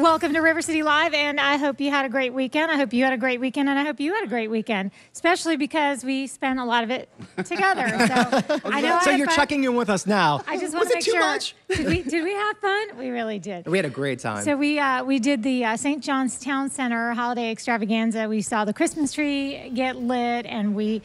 Welcome to River City Live, and I hope you had a great weekend. I hope you had a great weekend, and I hope you had a great weekend, especially because we spent a lot of it together. So I know. So you're checking in with us now. I just want to make sure. Was it too much? Did we have fun? We really did. We had a great time. So we did the St. John's Town Center holiday extravaganza. We saw the Christmas tree get lit, and we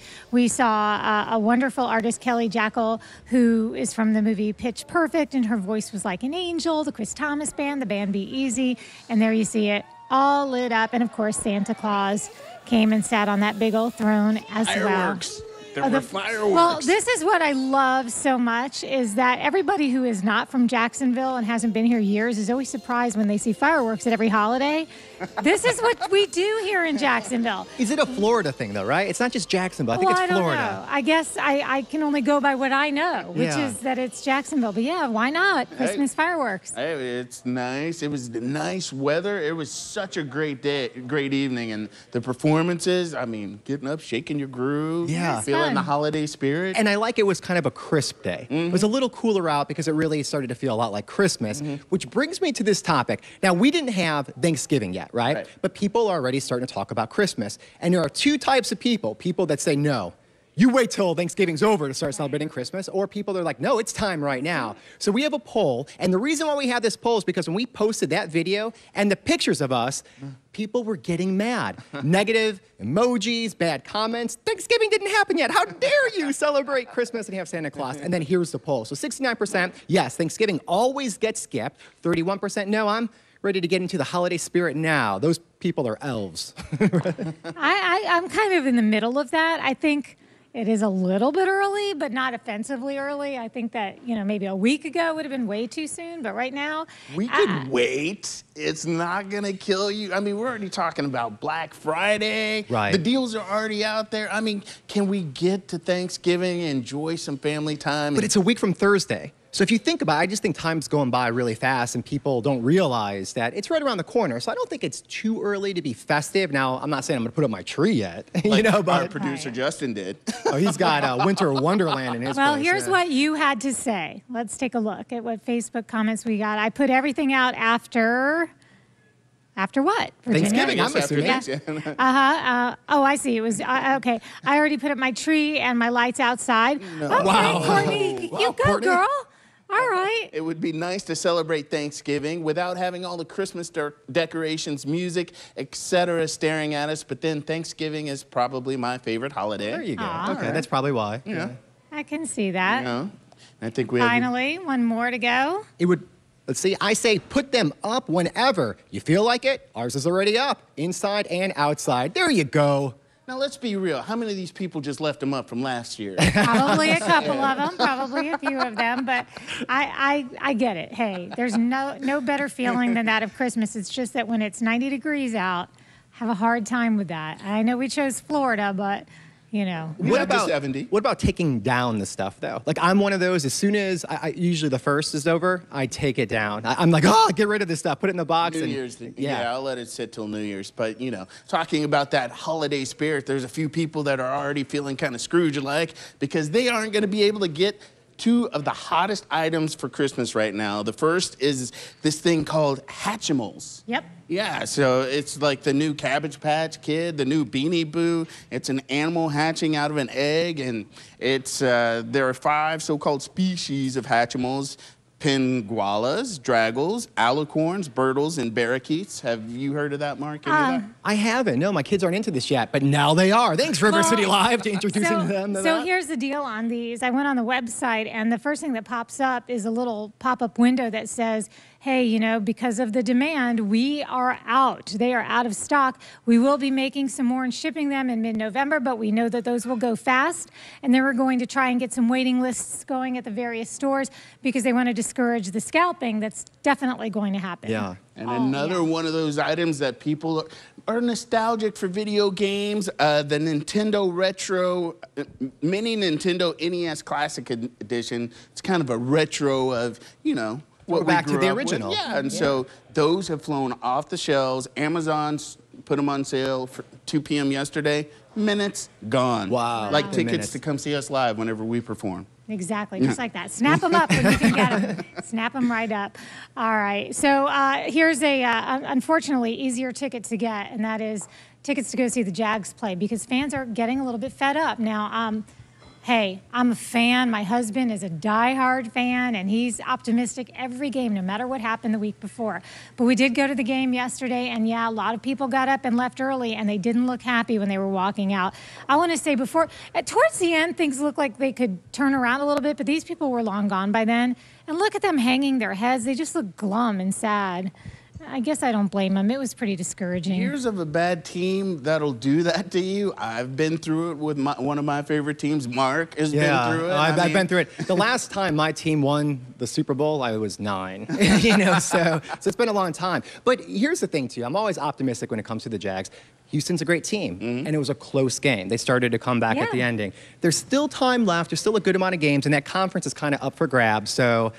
saw a wonderful artist, Kelly Jackal, who is from the movie Pitch Perfect, and her voice was like an angel. The Chris Thomas Band, the band Be Easy. And there you see it all lit up. And of course, Santa Claus came and sat on that big old throne as Fireworks. well. There were fireworks. Well, this is what I love so much is that everybody who is not from Jacksonville and hasn't been here years is always surprised when they see fireworks at every holiday. This is what we do here in Jacksonville. Is it a Florida thing, though, right? It's not just Jacksonville. I think it's Florida. I don't know. I guess I can only go by what I know, which is that it's Jacksonville. But yeah, why not? Christmas fireworks. Hey, it's nice. It was nice weather. It was such a great day, great evening. And the performances, I mean, getting up, shaking your groove. Yeah. Feeling the holiday spirit. And I like it was kind of a crisp day. It was a little cooler out because it really started to feel a lot like Christmas, which brings me to this topic. Now, we didn't have Thanksgiving yet, right? But people are already starting to talk about Christmas. And there are two types of people that say, no, you wait till Thanksgiving's over to start celebrating Christmas, or people that are like, no, it's time right now. So we have a poll, and the reason why we have this poll is because when we posted that video and the pictures of us, people were getting mad. Negative emojis, bad comments. Thanksgiving didn't happen yet. How dare you celebrate Christmas and have Santa Claus? And then here's the poll. So 69%, yes, Thanksgiving always gets skipped. 31%, no, I'm ready to get into the holiday spirit now. Those people are elves. I'm kind of in the middle of that. I think it is a little bit early, but not offensively early. I think that, maybe a week ago would have been way too soon, but right now... We could wait. It's not going to kill you. I mean, we're already talking about Black Friday. Right. The deals are already out there. I mean, can we get to Thanksgiving and enjoy some family time? But it's a week from Thursday. So if you think about it, I just think time's going by really fast and people don't realize that it's right around the corner. So I don't think it's too early to be festive. Now, I'm not saying I'm going to put up my tree yet, but but our producer Justin did. Oh, he's got Winter Wonderland in his Well, place. here's what you had to say. Let's take a look at what Facebook comments we got. I put everything out after what? Virginia? Thanksgiving, I'm assuming. Oh, I see. It was, okay. I already put up my tree and my lights outside. No. Okay, Wow. Courtney, Wow, you go, Courtney. girl. All right. It would be nice to celebrate Thanksgiving without having all the Christmas decorations, music, etc. staring at us. But then Thanksgiving is probably my favorite holiday. There you go. Aww. Okay, that's probably why. Yeah. I can see that. You know, I think we have... Finally, one more to go. It would, let's see, I say put them up whenever you feel like it. Ours is already up, inside and outside. There you go. Now, let's be real. How many of these people just left them up from last year? Probably a couple of them, probably a few of them, but I get it. Hey, there's no better feeling than that of Christmas. It's just that when it's 90 degrees out, I have a hard time with that. I know we chose Florida, but... What about 70? What about taking down the stuff, though? Like, I'm one of those, as soon as usually the first is over, I take it down. I'm like, oh, get rid of this stuff, put it in the box. New Year's, yeah, I'll let it sit till New Year's. But, talking about that holiday spirit, there's a few people that are already feeling kind of Scrooge-like because they aren't going to be able to get two of the hottest items for Christmas right now. The first is this thing called Hatchimals. Yep. Yeah, so it's like the new Cabbage Patch Kid, the new Beanie Boo. It's an animal hatching out of an egg, and it's there are 5 so-called species of Hatchimals: Pingualas, Draggles, Alicorns, Birtles, and Barracudas. Have you heard of that, Mark? I haven't. No, my kids aren't into this yet, but now they are. Thanks, River City Live, to introducing them to that. So here's the deal on these. I went on the website, and the first thing that pops up is a little pop-up window that says, hey, because of the demand, we are out. They are out of stock. We will be making some more and shipping them in mid-November, but we know that those will go fast. And then we're going to try and get some waiting lists going at the various stores because they want to discourage the scalping that's definitely going to happen. Yeah. And another one of those items that people are nostalgic for video games, the Nintendo Retro, Mini Nintendo NES Classic Edition. It's kind of a retro of, what back we to grew the up with. original. Yeah, and so those have flown off the shelves. Amazon's put them on sale for 2 p.m. yesterday. Minutes gone. Wow. Like Wow. tickets Minutes. to come see us live whenever we perform. Exactly, just like that. Snap them up when you can get them. Snap them right up. All right. So here's a unfortunately easier ticket to get, and that is tickets to go see the Jags play, because fans are getting a little bit fed up now. Hey, I'm a fan. My husband is a diehard fan, and he's optimistic every game, no matter what happened the week before. But we did go to the game yesterday, and yeah, a lot of people got up and left early, and they didn't look happy when they were walking out. I want to say towards the end, things looked like they could turn around a little bit, but these people were long gone by then. And look at them hanging their heads. They just look glum and sad. I guess I don't blame them. It was pretty discouraging. Years of a bad team that'll do that to you. I've been through it with one of my favorite teams. Mark has been through it. I've been through it. The last time my team won the Super Bowl, I was 9. So it's been a long time. But here's the thing, too. I'm always optimistic when it comes to the Jags. Houston's a great team, and it was a close game. They started to come back at the ending. There's still time left. There's still a good amount of games, and that conference is kind of up for grabs. So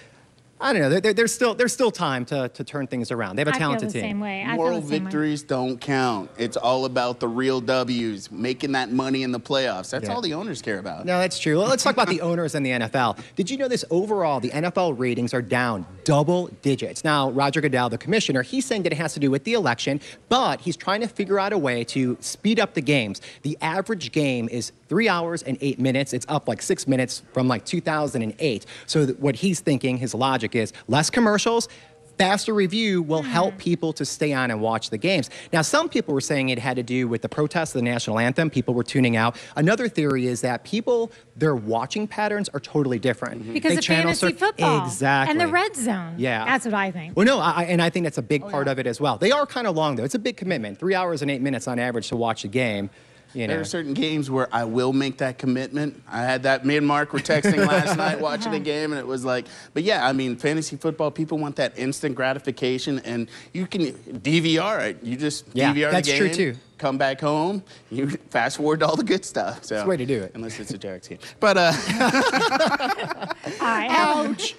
I don't know. There's still time to turn things around. They have a talented team. I feel the same way. Moral victories don't count. It's all about the real W's, making that money in the playoffs. That's all the owners care about. No, that's true. Well, let's talk about the owners and the NFL. Did you know this? Overall, the NFL ratings are down double digits. Now, Roger Goodell, the commissioner, he's saying that it has to do with the election, but he's trying to figure out a way to speed up the games. The average game is 3 hours and 8 minutes. It's up like 6 minutes from like 2008. So what he's thinking, his logic is less commercials, faster review will help people to stay on and watch the games. Now, some people were saying it had to do with the protests of the national anthem. People were tuning out. Another theory is that their watching patterns are totally different. Because of fantasy football. Exactly. And the red zone. Yeah. That's what I think. Well, no, and I think that's a big part of it as well. They are kind of long, though. It's a big commitment. 3 hours and 8 minutes on average to watch a game. There are certain games where I will make that commitment. I had that. Me and Mark were texting last night watching a game, and it was like, but yeah, I mean, fantasy football, people want that instant gratification, and you can DVR it. You just DVR the game. That's true too. Come back home, you fast forward to all the good stuff. So, that's the way to do it. Unless it's a Jags game. But, ouch.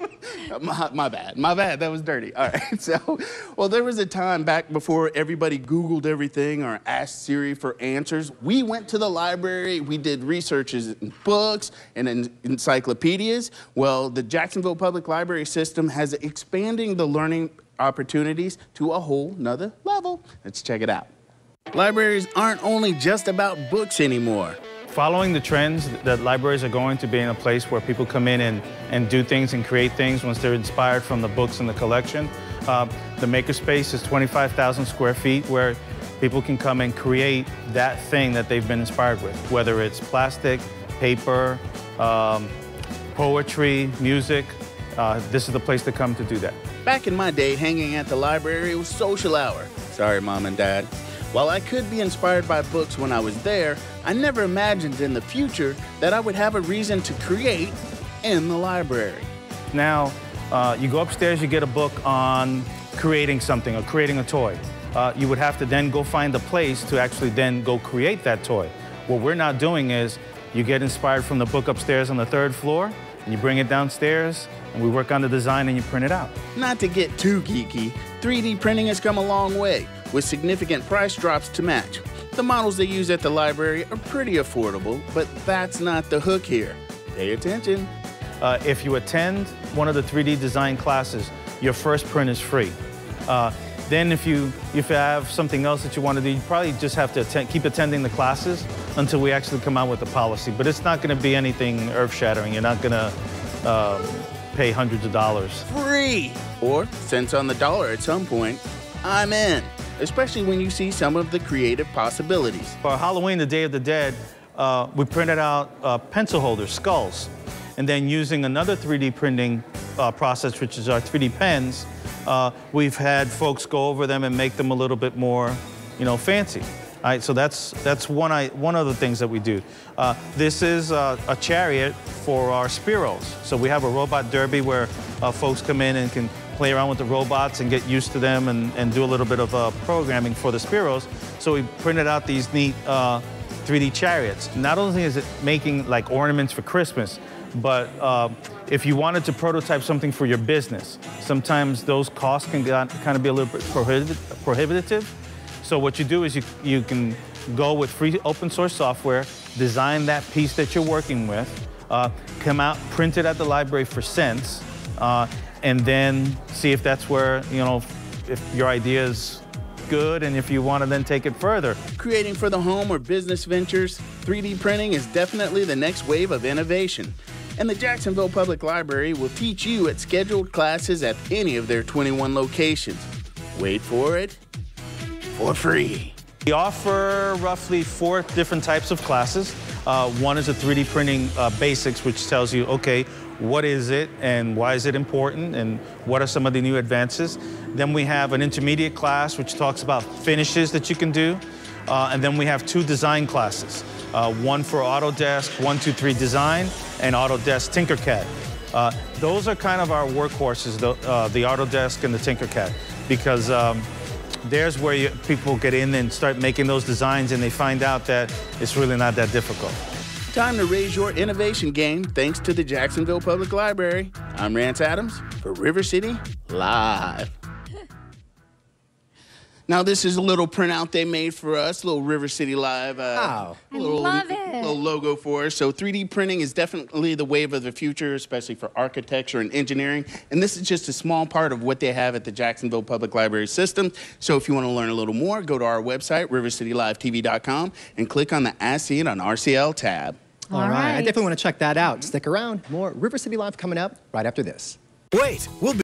My bad. That was dirty. All right. So, well, there was a time back before everybody Googled everything or asked Siri for answers. We went to the library. We did researches in books and in encyclopedias. Well, the Jacksonville Public Library system has expanding the learning opportunities to a whole nother level. Let's check it out. Libraries aren't only just about books anymore. Following the trends that libraries are going to be in a place where people come in and do things and create things once they're inspired from the books in the collection. The Makerspace is 25,000 square feet where people can come and create that thing that they've been inspired with, whether it's plastic, paper, poetry, music. This is the place to come to do that. Back in my day, hanging at the library was social hour. Sorry, Mom and Dad. While I could be inspired by books when I was there, I never imagined in the future that I would have a reason to create in the library. Now, you go upstairs, you get a book on creating something or creating a toy. You would have to then go find a place to actually then go create that toy. What we're now doing is you get inspired from the book upstairs on the 3rd floor, and you bring it downstairs, and we work on the design and you print it out. Not to get too geeky, 3D printing has come a long way, with significant price drops to match. The models they use at the library are pretty affordable, but that's not the hook here. Pay attention. If you attend one of the 3D design classes, your first print is free. Then if you have something else that you want to do, you probably just have to keep attending the classes until we actually come out with the policy. But it's not going to be anything earth-shattering. You're not going to pay hundreds of dollars. Free! Or cents on the dollar at some point. I'm in. Especially when you see some of the creative possibilities. For Halloween, the Day of the Dead, we printed out pencil holders, skulls. And then using another 3D printing process, which is our 3D pens, we've had folks go over them and make them a little bit more, fancy. All right, so that's one of the things that we do. This is a chariot for our Spiros. So we have a robot derby where folks come in and can play around with the robots and get used to them and do a little bit of programming for the Spiros. So we printed out these neat 3D chariots. Not only is it making like ornaments for Christmas, but if you wanted to prototype something for your business, sometimes those costs can kind of be a little bit prohibitive. So what you do is you can go with free open source software, design that piece that you're working with, come out, print it at the library for cents, and then see if that's where, if your idea is good and if you want to then take it further. Creating for the home or business ventures, 3D printing is definitely the next wave of innovation. And the Jacksonville Public Library will teach you at scheduled classes at any of their 21 locations. Wait for it, for free. We offer roughly 4 different types of classes. One is a 3D printing basics, which tells you, okay, what is it and why is it important and what are some of the new advances. Then we have an intermediate class, which talks about finishes that you can do. And then we have 2 design classes, one for Autodesk 123 Design and Autodesk Tinkercad. Those are kind of our workhorses, the Autodesk and the Tinkercad, because there's where people get in and start making those designs and they find out that it's really not that difficult. Time to raise your innovation game thanks to the Jacksonville Public Library. I'm Rance Adams for River City Live. Now, this is a little printout they made for us, little River City Live. I love it. Little logo for us. So 3D printing is definitely the wave of the future, especially for architecture and engineering. And this is just a small part of what they have at the Jacksonville Public Library system. So if you want to learn a little more, go to our website, rivercitylivetv.com, and click on the As Seen on RCL tab. All right. I definitely want to check that out. Stick around. More River City Live coming up right after this. Wait, we'll be